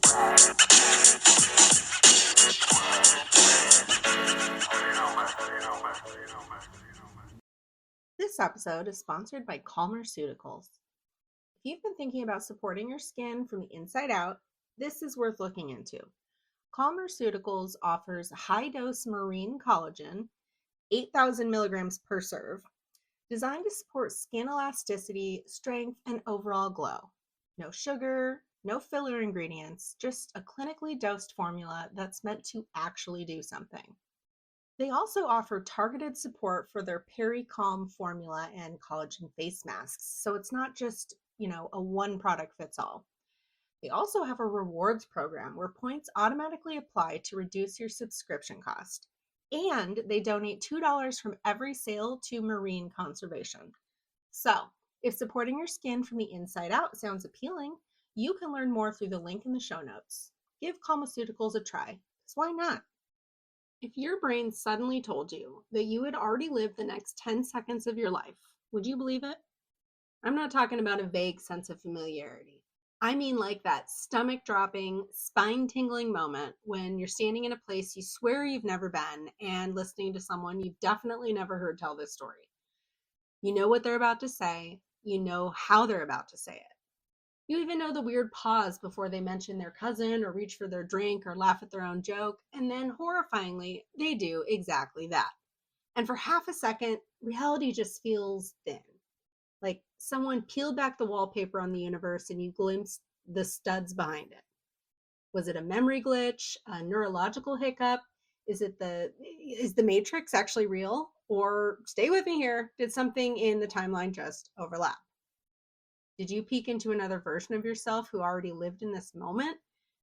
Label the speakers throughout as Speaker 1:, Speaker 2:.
Speaker 1: This episode is sponsored by Calmerceuticals. If you've been thinking about supporting your skin from the inside out, this is worth looking into. Calmerceuticals offers high-dose marine collagen, 8,000 milligrams per serve, designed to support skin elasticity, strength, and overall glow. No sugar, no filler ingredients, just a clinically dosed formula that's meant to actually do something. They also offer targeted support for their Peri-Calm formula and collagen face masks, so it's not just, a one product fits all. They also have a rewards program where points automatically apply to reduce your subscription cost. And they donate $2 from every sale to marine conservation. So, if supporting your skin from the inside out sounds appealing, you can learn more through the link in the show notes. Give Calmaceuticals a try, because why not? If your brain suddenly told you that you had already lived the next 10 seconds of your life, would you believe it? I'm not talking about a vague sense of familiarity. I mean like that stomach-dropping, spine-tingling moment when you're standing in a place you swear you've never been and listening to someone you've definitely never heard tell this story. You know what they're about to say. You know how they're about to say it. You even know the weird pause before they mention their cousin or reach for their drink or laugh at their own joke, and then horrifyingly, they do exactly that. And for half a second, reality just feels thin. Like someone peeled back the wallpaper on the universe and you glimpsed the studs behind it. Was it a memory glitch, a neurological hiccup? Is the Matrix actually real? Or stay with me here, did something in the timeline just overlap? Did you peek into another version of yourself who already lived in this moment?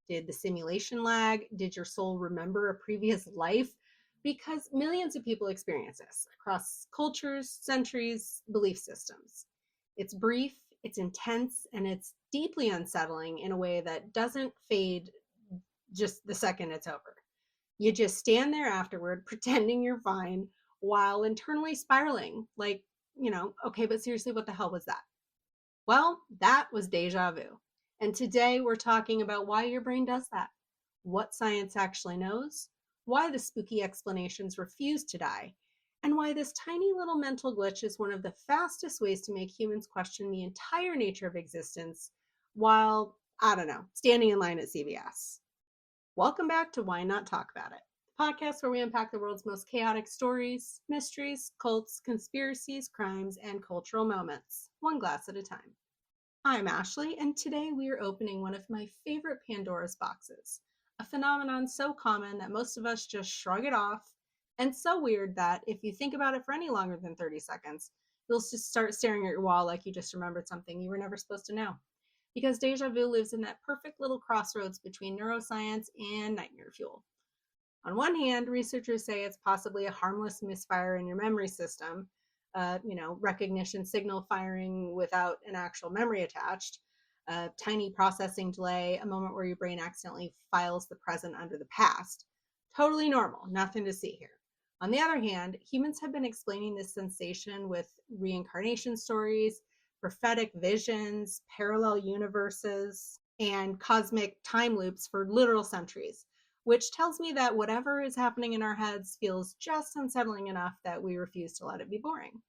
Speaker 1: Did the simulation lag? Did your soul remember a previous life? Because millions of people experience this across cultures, centuries, belief systems. It's brief, it's intense, and it's deeply unsettling in a way that doesn't fade just the second it's over. You just stand there afterward pretending you're fine while internally spiraling like, okay, but seriously, what the hell was that? Well, that was déjà vu. And today we're talking about why your brain does that, what science actually knows, why the spooky explanations refuse to die, and why this tiny little mental glitch is one of the fastest ways to make humans question the entire nature of existence while, standing in line at CVS. Welcome back to Why Not Talk About It, the podcast where we unpack the world's most chaotic stories, mysteries, cults, conspiracies, crimes, and cultural moments, one glass at a time. I'm Ashley, and today we are opening one of my favorite Pandora's boxes, a phenomenon so common that most of us just shrug it off, and so weird that if you think about it for any longer than 30 seconds, you'll just start staring at your wall like you just remembered something you were never supposed to know. Because déjà vu lives in that perfect little crossroads between neuroscience and nightmare fuel. On one hand, researchers say it's possibly a harmless misfire in your memory system, recognition signal firing without an actual memory attached, a tiny processing delay, a moment where your brain accidentally files the present under the past. Totally normal, nothing to see here. On the other hand, humans have been explaining this sensation with reincarnation stories, prophetic visions, parallel universes, and cosmic time loops for literal centuries, which tells me that whatever is happening in our heads feels just unsettling enough that we refuse to let it be boring.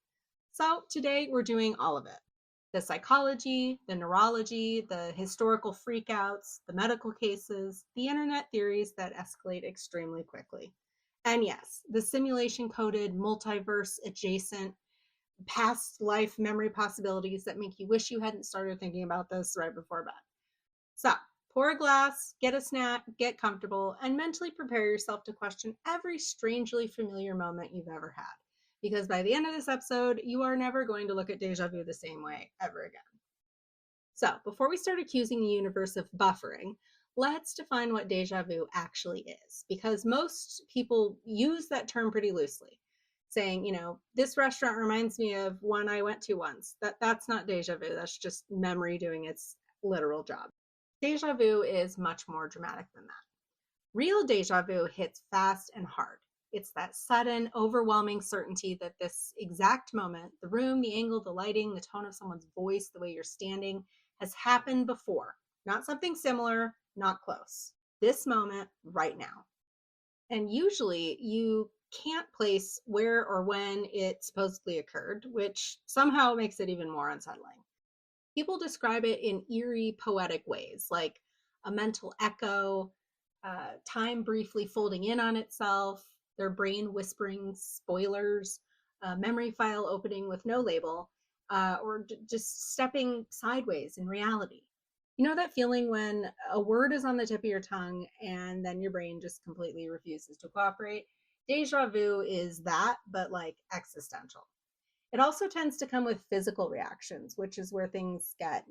Speaker 1: So today we're doing all of it. The psychology, the neurology, the historical freakouts, the medical cases, the internet theories that escalate extremely quickly. And yes, the simulation-coded, multiverse-adjacent, past life memory possibilities that make you wish you hadn't started thinking about this right before bed. So, pour a glass, get a snack, get comfortable, and mentally prepare yourself to question every strangely familiar moment you've ever had. Because by the end of this episode, you are never going to look at déjà vu the same way ever again. So, before we start accusing the universe of buffering, let's define what déjà vu actually is, because most people use that term pretty loosely, saying, this restaurant reminds me of one I went to once. That's not déjà vu. That's just memory doing its literal job. Déjà vu is much more dramatic than that. Real déjà vu hits fast and hard. It's that sudden, overwhelming certainty that this exact moment, the room, the angle, the lighting, the tone of someone's voice, the way you're standing, has happened before, not something similar, not close. This moment right now. And usually you can't place where or when it supposedly occurred, which somehow makes it even more unsettling. People describe it in eerie, poetic ways, like a mental echo, time briefly folding in on itself, their brain whispering spoilers, a memory file opening with no label, or just stepping sideways in reality. You know that feeling when a word is on the tip of your tongue and then your brain just completely refuses to cooperate? Deja vu is that, but like existential. It also tends to come with physical reactions, which is where things get,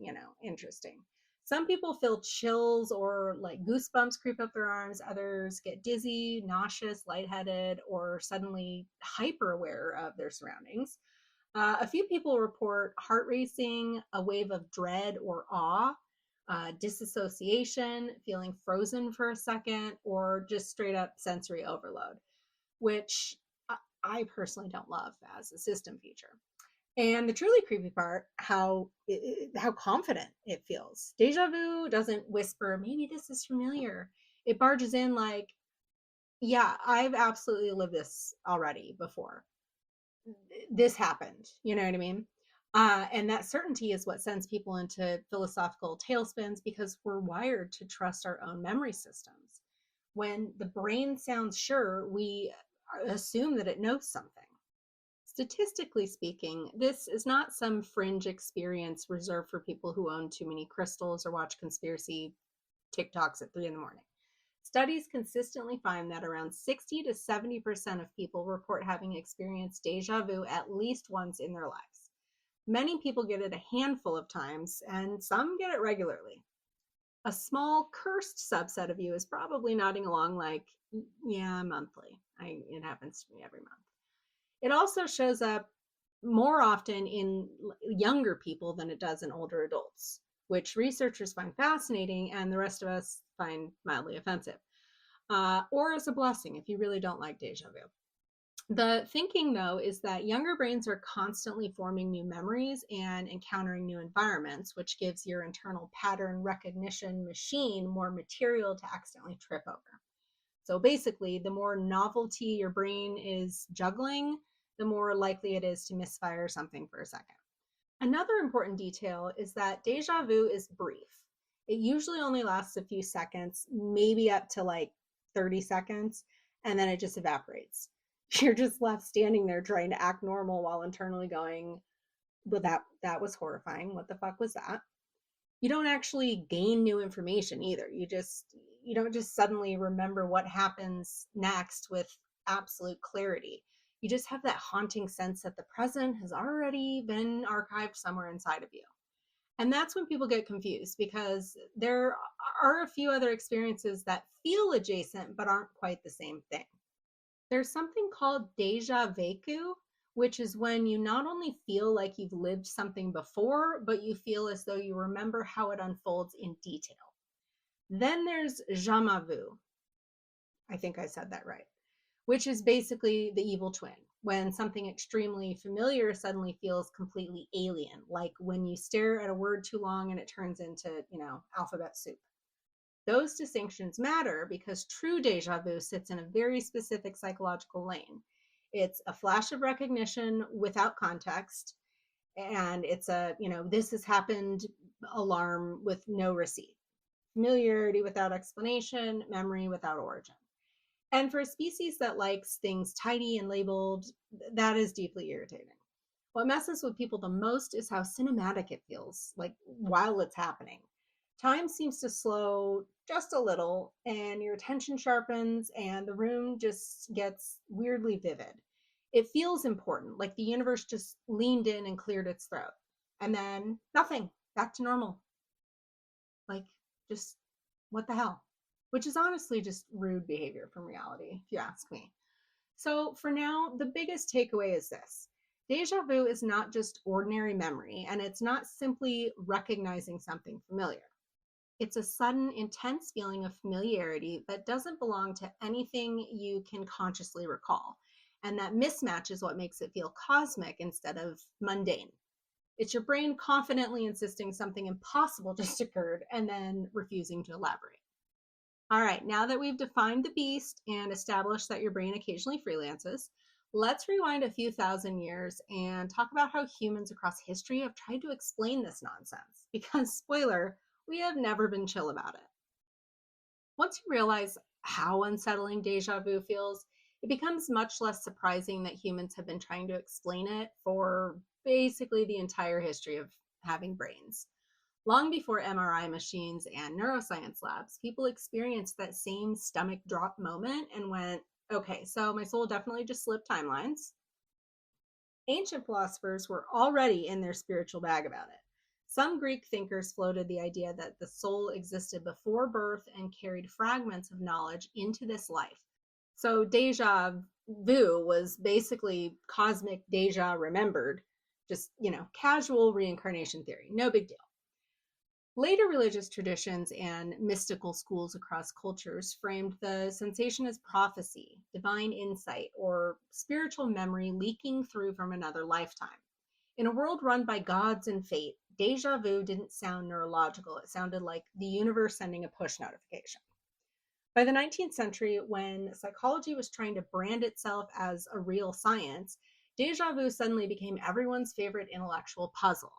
Speaker 1: interesting. Some people feel chills or like goosebumps creep up their arms. Others get dizzy, nauseous, lightheaded, or suddenly hyper aware of their surroundings. A few people report heart racing, a wave of dread or awe, disassociation, feeling frozen for a second, or just straight up sensory overload, which I personally don't love as a system feature. And the truly creepy part, how confident it feels. Deja vu doesn't whisper, maybe this is familiar. It barges in like, yeah, I've absolutely lived this already before. This happened. You know what I mean? And that certainty is what sends people into philosophical tailspins because we're wired to trust our own memory systems. When the brain sounds sure, we assume that it knows something. Statistically speaking, this is not some fringe experience reserved for people who own too many crystals or watch conspiracy TikToks at 3 in the morning. Studies consistently find that around 60 to 70% of people report having experienced deja vu at least once in their lives. Many people get it a handful of times, and some get it regularly. A small cursed subset of you is probably nodding along like, yeah, monthly. It happens to me every month. It also shows up more often in younger people than it does in older adults, which researchers find fascinating and the rest of us find mildly offensive, or as a blessing if you really don't like deja vu. The thinking, though, is that younger brains are constantly forming new memories and encountering new environments, which gives your internal pattern recognition machine more material to accidentally trip over. So basically, the more novelty your brain is juggling, the more likely it is to misfire something for a second. Another important detail is that deja vu is brief. It usually only lasts a few seconds, maybe up to like 30 seconds, and then it just evaporates. You're just left standing there trying to act normal while internally going, well, that was horrifying. What the fuck was that? You don't actually gain new information either. You don't just suddenly remember what happens next with absolute clarity. You just have that haunting sense that the present has already been archived somewhere inside of you. And that's when people get confused because there are a few other experiences that feel adjacent but aren't quite the same thing. There's something called déjà vu, which is when you not only feel like you've lived something before, but you feel as though you remember how it unfolds in detail. Then there's jamais vu. I think I said that right, which is basically the evil twin, when something extremely familiar suddenly feels completely alien, like when you stare at a word too long and it turns into, alphabet soup. Those distinctions matter because true deja vu sits in a very specific psychological lane. It's a flash of recognition without context, and it's a, this has happened alarm with no receipt. Familiarity without explanation, memory without origin. And for a species that likes things tidy and labeled, that is deeply irritating. What messes with people the most is how cinematic it feels, like while it's happening. Time seems to slow just a little, and your attention sharpens, and the room just gets weirdly vivid. It feels important, like the universe just leaned in and cleared its throat. And then nothing, back to normal. Like, just what the hell? Which is honestly just rude behavior from reality, if you ask me. So, for now, the biggest takeaway is this: deja vu is not just ordinary memory, and it's not simply recognizing something familiar. It's a sudden, intense feeling of familiarity that doesn't belong to anything you can consciously recall. And that mismatch is what makes it feel cosmic instead of mundane. It's your brain confidently insisting something impossible just occurred and then refusing to elaborate. All right, now that we've defined the beast and established that your brain occasionally freelances, let's rewind a few thousand years and talk about how humans across history have tried to explain this nonsense. Because, spoiler, we have never been chill about it. Once you realize how unsettling deja vu feels, it becomes much less surprising that humans have been trying to explain it for basically the entire history of having brains. Long before MRI machines and neuroscience labs, people experienced that same stomach drop moment and went, okay, so my soul definitely just slipped timelines. Ancient philosophers were already in their spiritual bag about it. Some Greek thinkers floated the idea that the soul existed before birth and carried fragments of knowledge into this life. So deja vu was basically cosmic deja remembered, just, casual reincarnation theory. No big deal. Later religious traditions and mystical schools across cultures framed the sensation as prophecy, divine insight, or spiritual memory leaking through from another lifetime. In a world run by gods and fate, deja vu didn't sound neurological. It sounded like the universe sending a push notification. By the 19th century, when psychology was trying to brand itself as a real science, deja vu suddenly became everyone's favorite intellectual puzzle.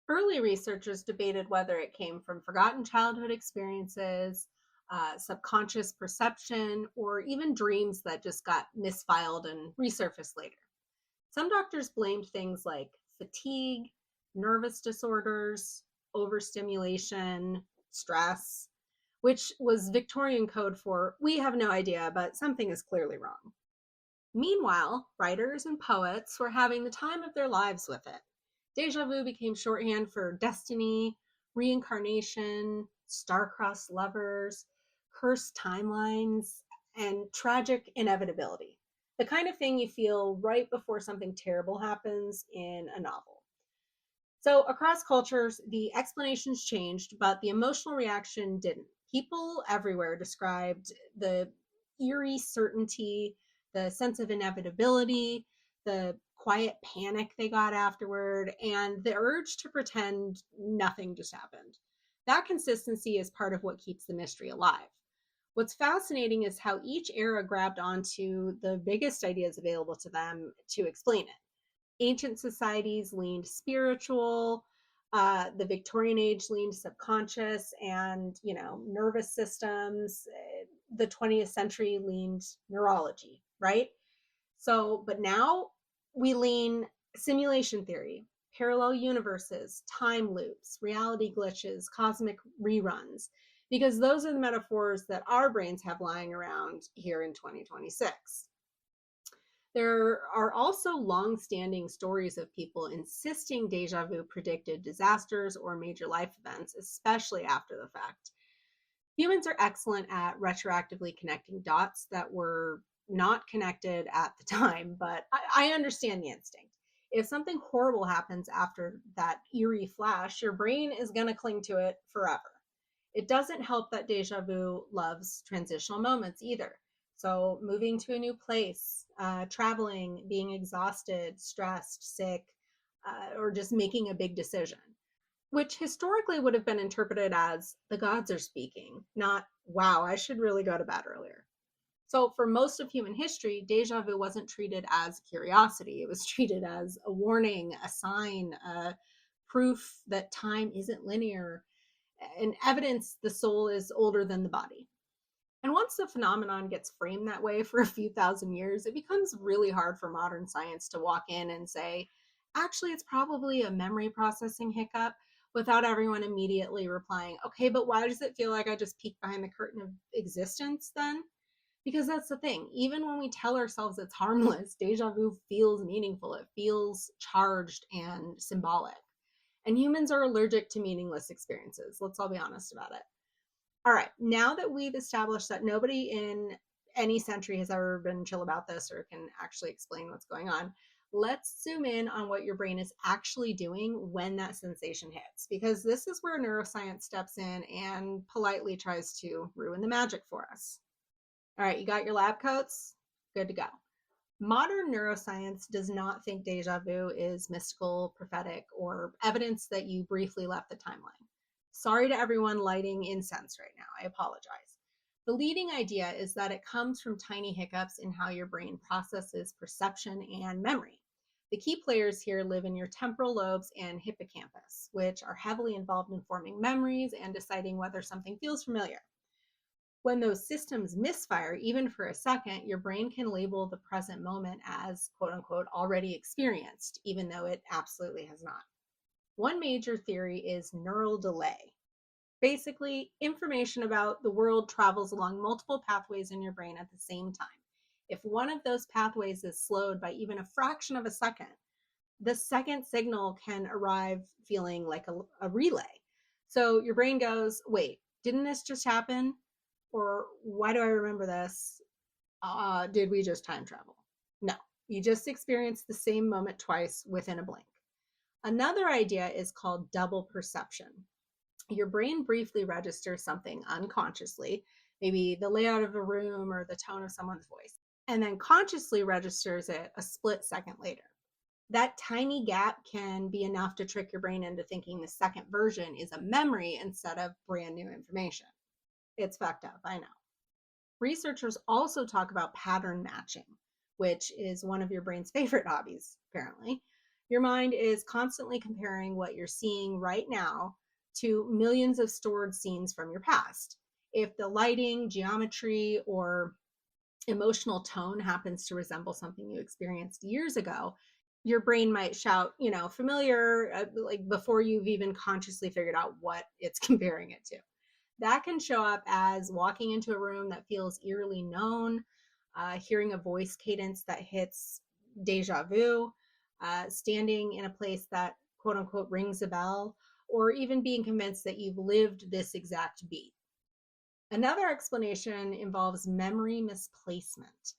Speaker 1: Early researchers debated whether it came from forgotten childhood experiences, subconscious perception, or even dreams that just got misfiled and resurfaced later. Some doctors blamed things like fatigue, nervous disorders, overstimulation, stress, which was Victorian code for we have no idea, but something is clearly wrong. Meanwhile, writers and poets were having the time of their lives with it. Deja vu became shorthand for destiny, reincarnation, star-crossed lovers, cursed timelines, and tragic inevitability. The kind of thing you feel right before something terrible happens in a novel. So, across cultures, the explanations changed, but the emotional reaction didn't. People everywhere described the eerie certainty, the sense of inevitability, the quiet panic they got afterward, and the urge to pretend nothing just happened. That consistency is part of what keeps the mystery alive. What's fascinating is how each era grabbed onto the biggest ideas available to them to explain it. Ancient societies leaned spiritual, the Victorian age leaned subconscious and, nervous systems. The 20th century leaned neurology, right? So, but now we lean simulation theory, parallel universes, time loops, reality glitches, cosmic reruns, because those are the metaphors that our brains have lying around here in 2026. There are also long-standing stories of people insisting deja vu predicted disasters or major life events, especially after the fact. Humans are excellent at retroactively connecting dots that were not connected at the time, but I understand the instinct. If something horrible happens after that eerie flash, your brain is going to cling to it forever. It doesn't help that deja vu loves transitional moments either. So, moving to a new place, traveling, being exhausted, stressed, sick, or just making a big decision, which historically would have been interpreted as the gods are speaking, not, wow, I should really go to bed earlier. So, for most of human history, deja vu wasn't treated as curiosity. It was treated as a warning, a sign, a proof that time isn't linear, and evidence the soul is older than the body. And once the phenomenon gets framed that way for a few thousand years, it becomes really hard for modern science to walk in and say, actually, it's probably a memory processing hiccup, without everyone immediately replying, okay, but why does it feel like I just peeked behind the curtain of existence then? Because that's the thing. Even when we tell ourselves it's harmless, deja vu feels meaningful. It feels charged and symbolic. And humans are allergic to meaningless experiences. Let's all be honest about it. All right, now that we've established that nobody in any century has ever been chill about this or can actually explain what's going on, let's zoom in on what your brain is actually doing when that sensation hits, because this is where neuroscience steps in and politely tries to ruin the magic for us. All right, you got your lab coats? Good to go. Modern neuroscience does not think deja vu is mystical, prophetic, or evidence that you briefly left the timeline. Sorry to everyone lighting incense right now. I apologize. The leading idea is that it comes from tiny hiccups in how your brain processes perception and memory. The key players here live in your temporal lobes and hippocampus, which are heavily involved in forming memories and deciding whether something feels familiar. When those systems misfire, even for a second, your brain can label the present moment as quote unquote already experienced, even though it absolutely has not. One major theory is neural delay. Basically, information about the world travels along multiple pathways in your brain at the same time. If one of those pathways is slowed by even a fraction of a second, the second signal can arrive feeling like a relay. So your brain goes, wait, didn't this just happen? Or why do I remember this? Did we just time travel? No, you just experienced the same moment twice within a blink. Another idea is called double perception. Your brain briefly registers something unconsciously, maybe the layout of a room or the tone of someone's voice, and then consciously registers it a split second later. That tiny gap can be enough to trick your brain into thinking the second version is a memory instead of brand new information. It's fucked up, I know. Researchers also talk about pattern matching, which is one of your brain's favorite hobbies, apparently. Your mind is constantly comparing what you're seeing right now to millions of stored scenes from your past. If the lighting, geometry, or emotional tone happens to resemble something you experienced years ago, your brain might shout, familiar, like before you've even consciously figured out what it's comparing it to. That can show up as walking into a room that feels eerily known, hearing a voice cadence that hits deja vu, standing in a place that quote unquote rings a bell, or even being convinced that you've lived this exact beat. Another explanation involves memory misplacement.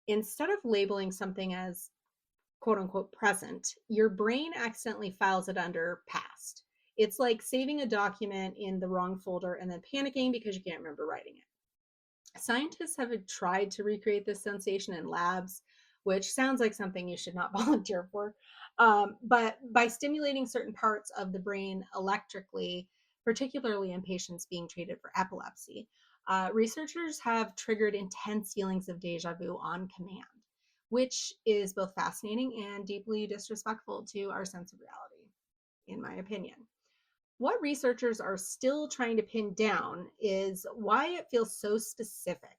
Speaker 1: Instead of labeling something as quote unquote present, your brain accidentally files it under past. It's like saving a document in the wrong folder and then panicking because you can't remember writing it. Scientists have tried to recreate this sensation in labs, which sounds like something you should not volunteer for. But by stimulating certain parts of the brain electrically, particularly in patients being treated for epilepsy, researchers have triggered intense feelings of deja vu on command, which is both fascinating and deeply disrespectful to our sense of reality, in my opinion. What researchers are still trying to pin down is why it feels so specific.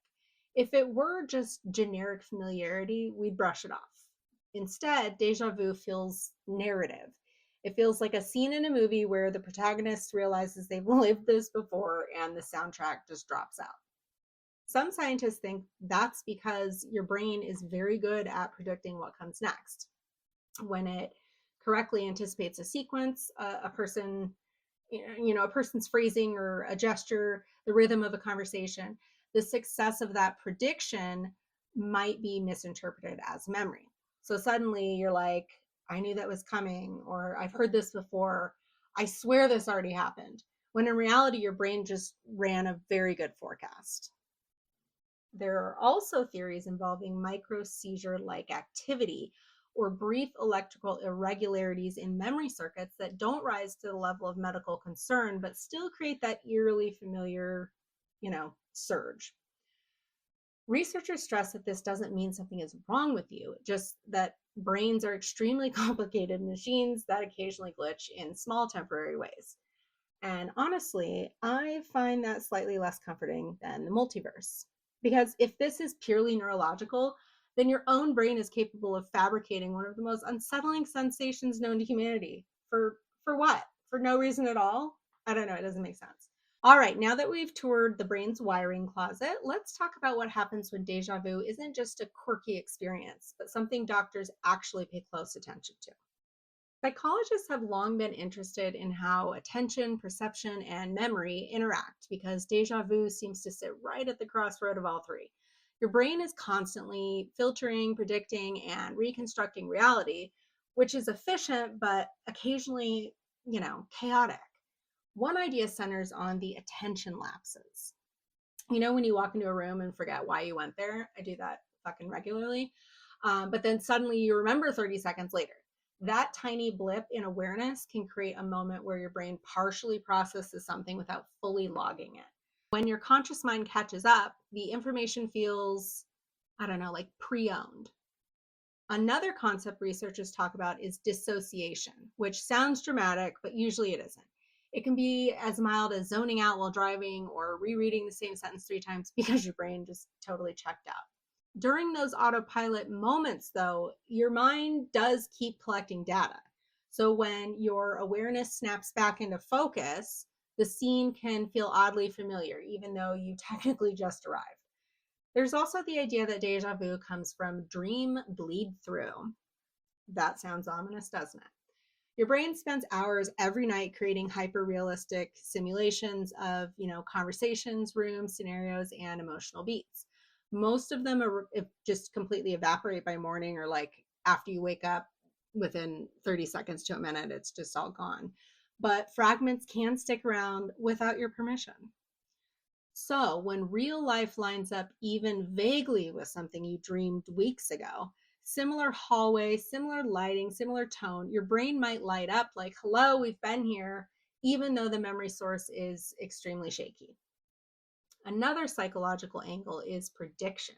Speaker 1: If it were just generic familiarity, we'd brush it off. Instead, deja vu feels narrative. It feels like a scene in a movie where the protagonist realizes they've lived this before and the soundtrack just drops out. Some scientists think that's because your brain is very good at predicting what comes next. When it correctly anticipates a sequence, a person's phrasing or a gesture, the rhythm of a conversation, the success of that prediction might be misinterpreted as memory. So suddenly you're like, I knew that was coming, or I've heard this before. I swear this already happened. When in reality, your brain just ran a very good forecast. There are also theories involving microseizure-like activity or brief electrical irregularities in memory circuits that don't rise to the level of medical concern, but still create that eerily familiar, surge. Researchers stress that this doesn't mean something is wrong with you, just that brains are extremely complicated machines that occasionally glitch in small temporary ways. And honestly, I find that slightly less comforting than the multiverse. Because if this is purely neurological, then your own brain is capable of fabricating one of the most unsettling sensations known to humanity. For what? For no reason at all? I don't know, it doesn't make sense. All right, now that we've toured the brain's wiring closet, let's talk about what happens when deja vu isn't just a quirky experience, but something doctors actually pay close attention to. Psychologists have long been interested in how attention, perception, and memory interact because deja vu seems to sit right at the crossroad of all three. Your brain is constantly filtering, predicting, and reconstructing reality, which is efficient but occasionally, chaotic. One idea centers on the attention lapses. When you walk into a room and forget why you went there, I do that fucking regularly. but then suddenly you remember 30 seconds later. That tiny blip in awareness can create a moment where your brain partially processes something without fully logging it. When your conscious mind catches up, the information feels, I don't know, like pre-owned. Another concept researchers talk about is dissociation, which sounds dramatic, but usually it isn't. It can be as mild as zoning out while driving or rereading the same sentence 3 times because your brain just totally checked out. During those autopilot moments, though, your mind does keep collecting data. So when your awareness snaps back into focus, the scene can feel oddly familiar, even though you technically just arrived. There's also the idea that deja vu comes from dream bleed through. That sounds ominous, doesn't it? Your brain spends hours every night creating hyper-realistic simulations of, conversations, rooms, scenarios, and emotional beats. Most of them are just completely evaporate by morning, or like after you wake up within 30 seconds to a minute, it's just all gone. But fragments can stick around without your permission. So when real life lines up even vaguely with something you dreamed weeks ago, similar hallway, similar lighting, similar tone, your brain might light up like, hello, we've been here, even though the memory source is extremely shaky. Another psychological angle is prediction.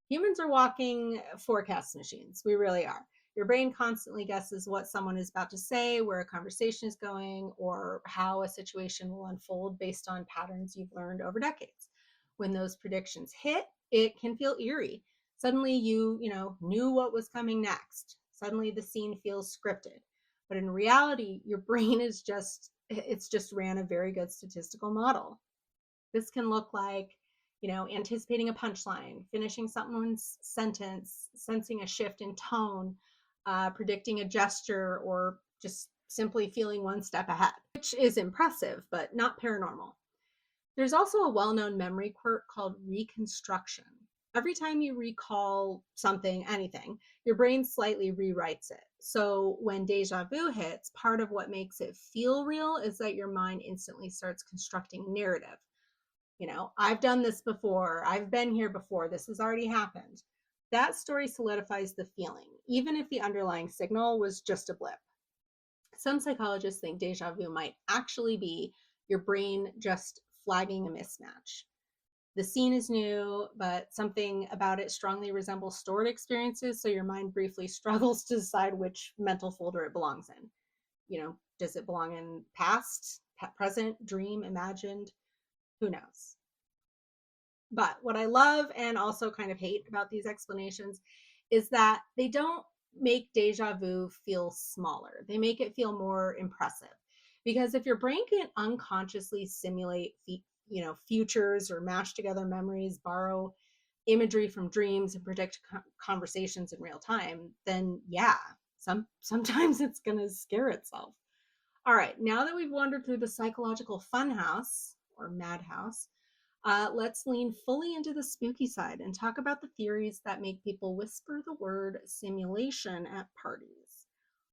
Speaker 1: Humans are walking forecast machines. We really are. Your brain constantly guesses what someone is about to say, where a conversation is going, or how a situation will unfold based on patterns you've learned over decades. When those predictions hit, it can feel eerie. Suddenly you knew what was coming next. Suddenly the scene feels scripted. But in reality, your brain it's just ran a very good statistical model. This can look like anticipating a punchline, finishing someone's sentence, sensing a shift in tone, predicting a gesture, or just simply feeling one step ahead, which is impressive, but not paranormal. There's also a well-known memory quirk called reconstruction. Every time you recall something, anything, your brain slightly rewrites it. So when deja vu hits, part of what makes it feel real is that your mind instantly starts constructing narrative. I've done this before. I've been here before. This has already happened. That story solidifies the feeling, even if the underlying signal was just a blip. Some psychologists think deja vu might actually be your brain just flagging a mismatch. The scene is new, but something about it strongly resembles stored experiences, so your mind briefly struggles to decide which mental folder it belongs in. Does it belong in past, present, dream, imagined? Who knows? But what I love and also kind of hate about these explanations is that they don't make deja vu feel smaller. They make it feel more impressive. Because if your brain can unconsciously simulate futures or mash together memories, borrow imagery from dreams, and predict conversations in real time, then yeah, sometimes it's going to scare itself. All right, now that we've wandered through the psychological funhouse or madhouse, let's lean fully into the spooky side and talk about the theories that make people whisper the word simulation at parties.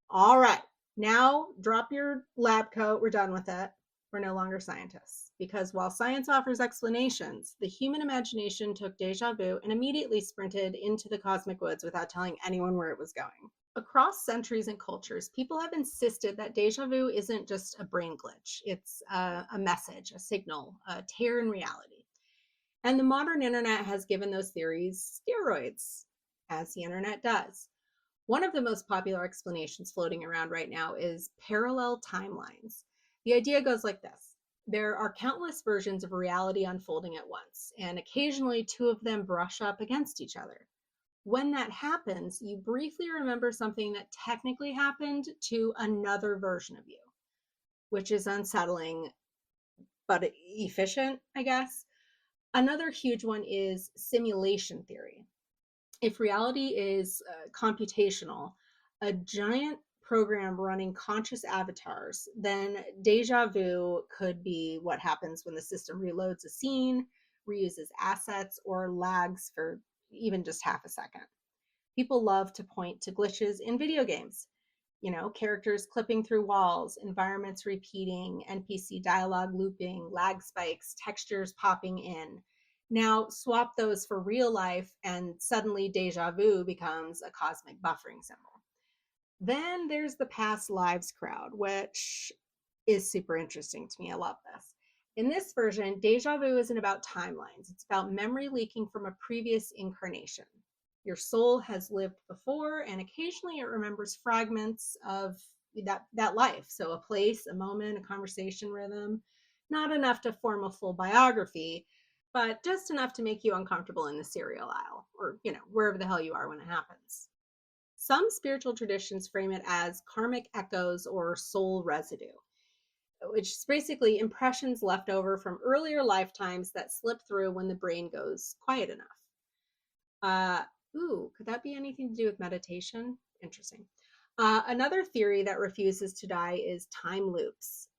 Speaker 1: All right, now drop your lab coat. We're done with it. We're no longer scientists. Because while science offers explanations, the human imagination took deja vu and immediately sprinted into the cosmic woods without telling anyone where it was going. Across centuries and cultures, people have insisted that deja vu isn't just a brain glitch. It's a message, a signal, a tear in reality. And the modern internet has given those theories steroids, as the internet does. One of the most popular explanations floating around right now is parallel timelines. The idea goes like this. There are countless versions of reality unfolding at once, and occasionally two of them brush up against each other. When that happens, you briefly remember something that technically happened to another version of you, which is unsettling, but efficient, I guess. Another huge one is simulation theory. If reality is computational, a giant program running conscious avatars, then deja vu could be what happens when the system reloads a scene, reuses assets, or lags for even just half a second. People love to point to glitches in video games. Characters clipping through walls, environments repeating, NPC dialogue looping, lag spikes, textures popping in. Now, swap those for real life, and suddenly deja vu becomes a cosmic buffering symbol. Then there's the past lives crowd, which is super interesting to me. I love this. In this version, deja vu isn't about timelines, it's about memory leaking from a previous incarnation. Your soul has lived before, and occasionally it remembers fragments of that life. So, a place, a moment, a conversation rhythm. Not enough to form a full biography, but just enough to make you uncomfortable in the cereal aisle or, wherever the hell you are when it happens. Some spiritual traditions frame it as karmic echoes or soul residue, which is basically impressions left over from earlier lifetimes that slip through when the brain goes quiet enough. Uh, could that be anything to do with meditation? Interesting. Another theory that refuses to die is time loops.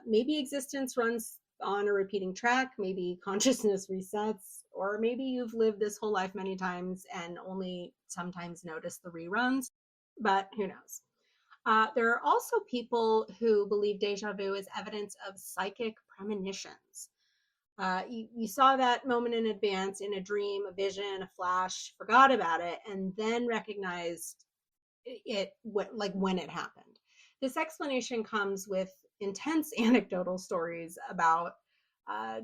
Speaker 1: Maybe existence runs on a repeating track, maybe consciousness resets, or maybe you've lived this whole life many times and only sometimes notice the reruns, but who knows? There are also people who believe deja vu is evidence of psychic premonitions. You saw that moment in advance in a dream, a vision, a flash, forgot about it, and then recognized it like when it happened. This explanation comes with intense anecdotal stories about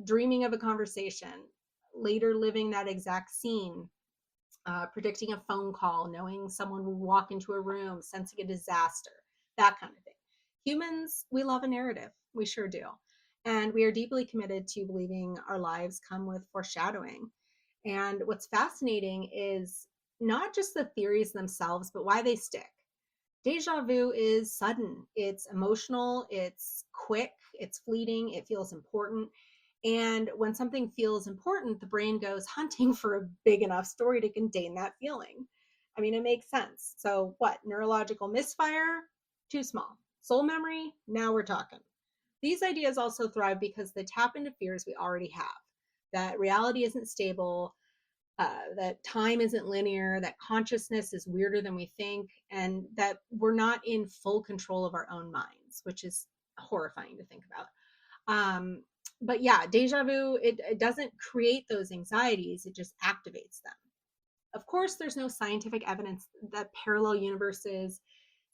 Speaker 1: dreaming of a conversation, later living that exact scene, predicting a phone call, knowing someone will walk into a room, sensing a disaster, that kind of thing. Humans, we love a narrative. We sure do. And we are deeply committed to believing our lives come with foreshadowing. And what's fascinating is not just the theories themselves, but why they stick. Deja vu is sudden, it's emotional, it's quick, it's fleeting, it feels important. And when something feels important, the brain goes hunting for a big enough story to contain that feeling. I mean, it makes sense. So, what? Neurological misfire? Too small. Soul memory? Now we're talking. These ideas also thrive because they tap into fears we already have, that reality isn't stable, that time isn't linear, that consciousness is weirder than we think, and that we're not in full control of our own minds, which is horrifying to think about. But yeah, deja vu, it doesn't create those anxieties, it just activates them. Of course, there's no scientific evidence that parallel universes,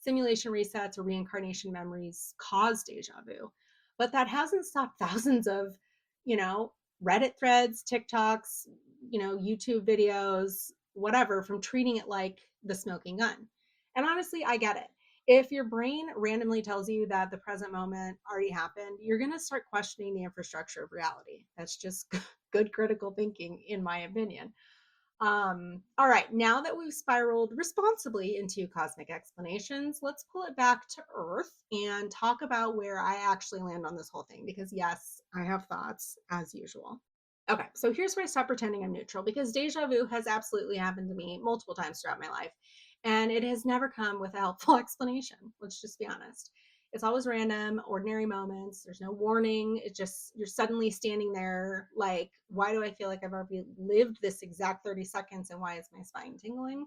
Speaker 1: simulation resets, or reincarnation memories cause deja vu, but that hasn't stopped thousands of, you know, Reddit threads, TikToks, YouTube videos, whatever, from treating it like the smoking gun. And honestly, I get it. If your brain randomly tells you that the present moment already happened, you're going to start questioning the infrastructure of reality. That's just good critical thinking, in my opinion. All right, now that we've spiraled responsibly into cosmic explanations, let's pull it back to Earth and talk about where I actually land on this whole thing. Because, yes, I have thoughts as usual. Okay, so here's where I stop pretending I'm neutral, because deja vu has absolutely happened to me multiple times throughout my life, and it has never come with a helpful explanation. Let's just be honest. It's always random, ordinary moments. There's no warning. It just, you're suddenly standing there like, why do I feel like I've already lived this exact 30 seconds and why is my spine tingling?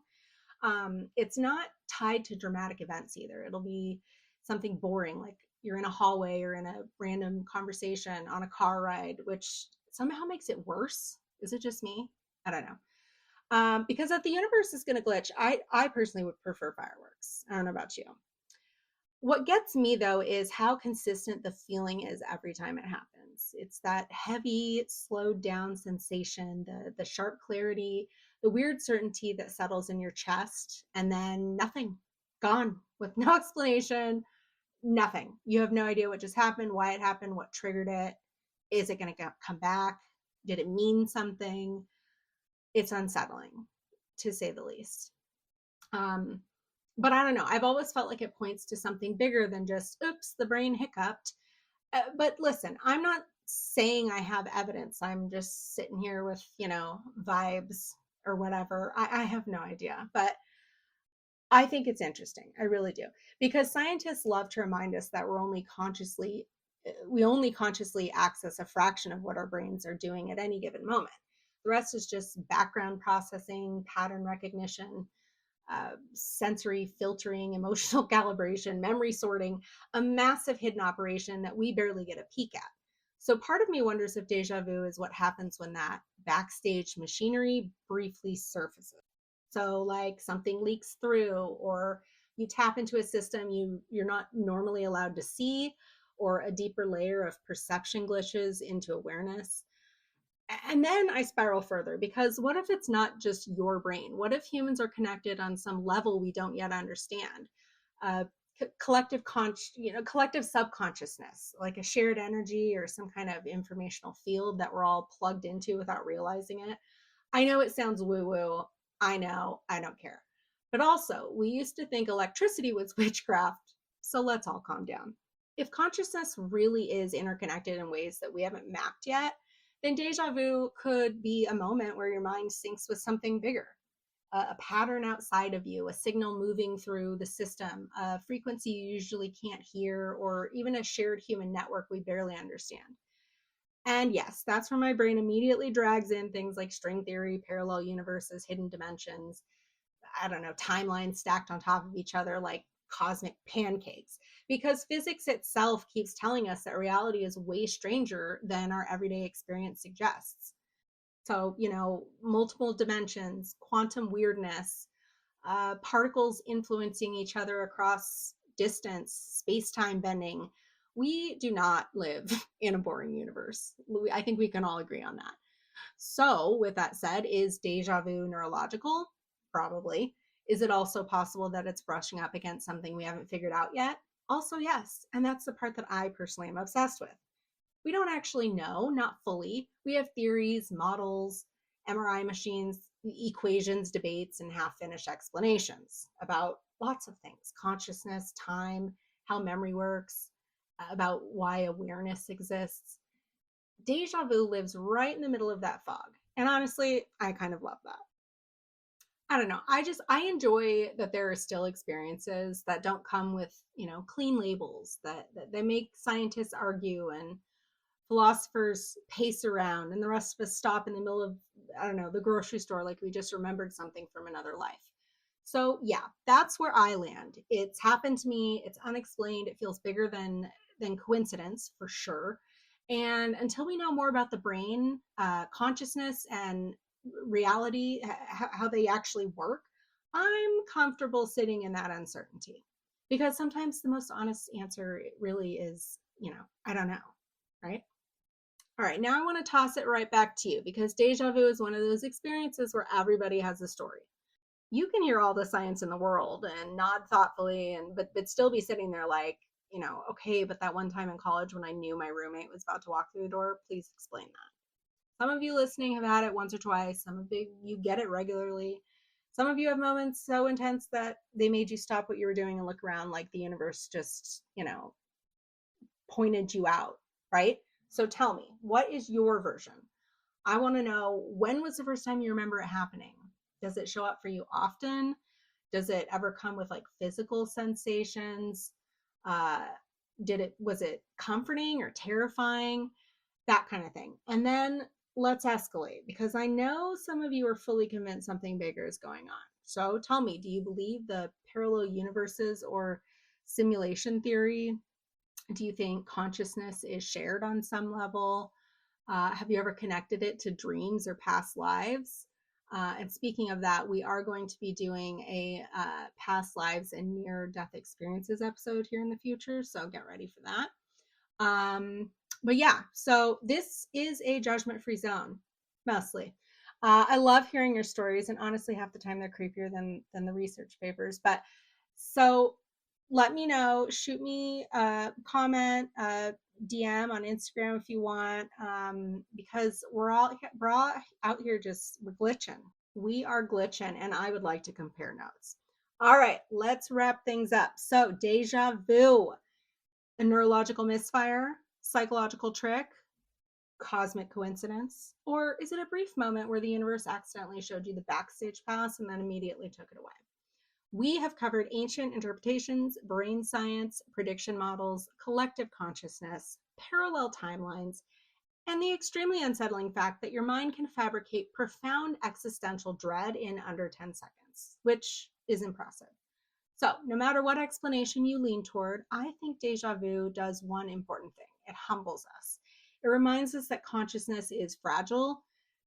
Speaker 1: It's not tied to dramatic events either. It'll be something boring, like you're in a hallway or in a random conversation on a car ride, which somehow makes it worse. Is it just me? I don't know. Because if the universe is going to glitch, I personally would prefer fireworks. I don't know about you. What gets me though is how consistent the feeling is every time it happens. It's that heavy, slowed down sensation, the sharp clarity, the weird certainty that settles in your chest, and then nothing, gone with no explanation, nothing. You have no idea what just happened, why it happened, what triggered it. Is it going to come back? Did it mean something? It's unsettling, to say the least. But I don't know. I've always felt like it points to something bigger than just, oops, the brain hiccuped. But listen, I'm not saying I have evidence. I'm just sitting here with, vibes or whatever. I have no idea. But I think it's interesting. I really do. Because scientists love to remind us that we only consciously access a fraction of what our brains are doing at any given moment. The rest is just background processing, pattern recognition, sensory filtering, emotional calibration, memory sorting, a massive hidden operation that we barely get a peek at. So part of me wonders if deja vu is what happens when that backstage machinery briefly surfaces. So like something leaks through, or you tap into a system you're not normally allowed to see, or a deeper layer of perception glitches into awareness. And then I spiral further, because what if it's not just your brain? What if humans are connected on some level we don't yet understand? Uh, collective subconsciousness, like a shared energy or some kind of informational field that we're all plugged into without realizing it. I know it sounds woo woo. I know, I don't care. But also, we used to think electricity was witchcraft. So let's all calm down. If consciousness really is interconnected in ways that we haven't mapped yet, then deja vu could be a moment where your mind syncs with something bigger, a pattern outside of you, a signal moving through the system, a frequency you usually can't hear, or even a shared human network we barely understand. And yes, that's where my brain immediately drags in things like string theory, parallel universes, hidden dimensions, I don't know, timelines stacked on top of each other like cosmic pancakes. Because physics itself keeps telling us that reality is way stranger than our everyday experience suggests. So, multiple dimensions, quantum weirdness, particles influencing each other across distance, space time bending. We do not live in a boring universe. I think we can all agree on that. So, with that said, is deja vu neurological? Probably. Is it also possible that it's brushing up against something we haven't figured out yet? Also, yes. And that's the part that I personally am obsessed with. We don't actually know, not fully. We have theories, models, MRI machines, equations, debates, and half finished explanations about lots of things: consciousness, time, how memory works, about why awareness exists. Deja vu lives right in the middle of that fog. And honestly, I kind of love that. I don't know. I enjoy that there are still experiences that don't come with, clean labels, that they make scientists argue and philosophers pace around, and the rest of us stop in the middle of, I don't know, the grocery store like we just remembered something from another life. So yeah, that's where I land. It's happened to me. It's unexplained. It feels bigger than coincidence for sure. And until we know more about the brain, consciousness, and reality, how they actually work, I'm comfortable sitting in that uncertainty. Because sometimes the most honest answer really is, I don't know, right? All right, now I want to toss it right back to you, because deja vu is one of those experiences where everybody has a story. You can hear all the science in the world and nod thoughtfully, and but still be sitting there like, okay, but that one time in college when I knew my roommate was about to walk through the door, please explain that. Some of you listening have had it once or twice. Some of you get it regularly. Some of you have moments so intense that they made you stop what you were doing and look around like the universe just, pointed you out, right? So tell me, what is your version? I want to know, when was the first time you remember it happening? Does it show up for you often? Does it ever come with like physical sensations? Uh, was it comforting or terrifying? That kind of thing. And then let's escalate, because I know some of you are fully convinced something bigger is going on. So tell me, do you believe the parallel universes or simulation theory? Do you think consciousness is shared on some level? Have you ever connected it to dreams or past lives? And speaking of that, we are going to be doing a past lives and near death experiences episode here in the future. So get ready for that. But yeah, so this is a judgment free zone, mostly. I love hearing your stories, and honestly, half the time they're creepier than the research papers. But so let me know. Shoot me a comment, a DM on Instagram if you want, because we're all out here just, we're glitching. We are glitching, and I would like to compare notes. All right, let's wrap things up. So deja vu, a neurological misfire, psychological trick, cosmic coincidence, or is it a brief moment where the universe accidentally showed you the backstage pass and then immediately took it away? We have covered ancient interpretations, brain science, prediction models, collective consciousness, parallel timelines, and the extremely unsettling fact that your mind can fabricate profound existential dread in under 10 seconds, which is impressive. So, no matter what explanation you lean toward, I think deja vu does one important thing: it humbles us. It reminds us that consciousness is fragile,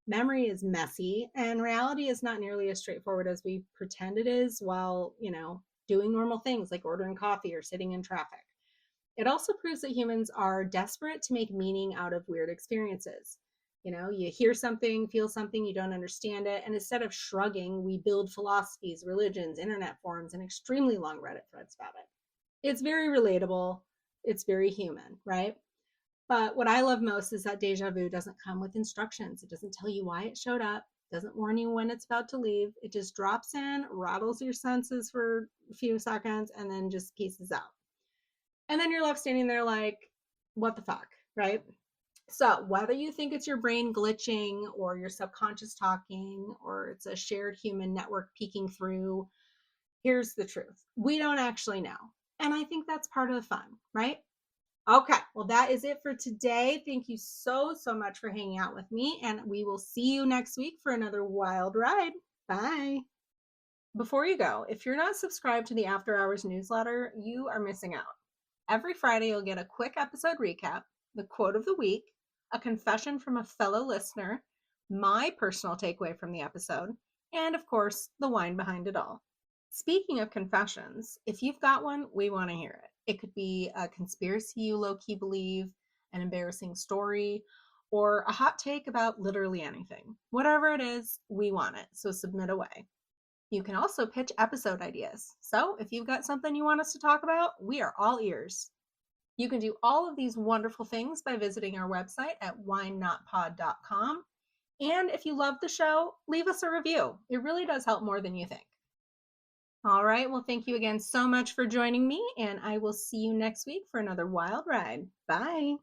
Speaker 1: memory is messy, and reality is not nearly as straightforward as we pretend it is while, doing normal things like ordering coffee or sitting in traffic. It also proves that humans are desperate to make meaning out of weird experiences. You hear something, feel something, you don't understand it, and instead of shrugging, we build philosophies, religions, internet forums, and extremely long Reddit threads about it. It's very relatable, it's very human, right? But what I love most is that deja vu doesn't come with instructions. It doesn't tell you why it showed up, doesn't warn you when it's about to leave. It just drops in, rattles your senses for a few seconds, and then just pieces out. And then you're left standing there like, what the fuck, right? So, whether you think it's your brain glitching or your subconscious talking or it's a shared human network peeking through, here's the truth. We don't actually know. And I think that's part of the fun, right? Okay, well, that is it for today. Thank you so, so much for hanging out with me, and we will see you next week for another wild ride. Bye. Before you go, if you're not subscribed to the After Hours newsletter, you are missing out. Every Friday, you'll get a quick episode recap, the quote of the week, a confession from a fellow listener, my personal takeaway from the episode, and of course, the wine behind it all. Speaking of confessions, if you've got one, we want to hear it. It could be a conspiracy you low key believe, an embarrassing story, or a hot take about literally anything. Whatever it is, we want it, so submit away. You can also pitch episode ideas. So if you've got something you want us to talk about, we are all ears. You can do all of these wonderful things by visiting our website at winenotpod.com. And if you love the show, leave us a review. It really does help more than you think. All right. Well, thank you again so much for joining me, and I will see you next week for another wild ride. Bye.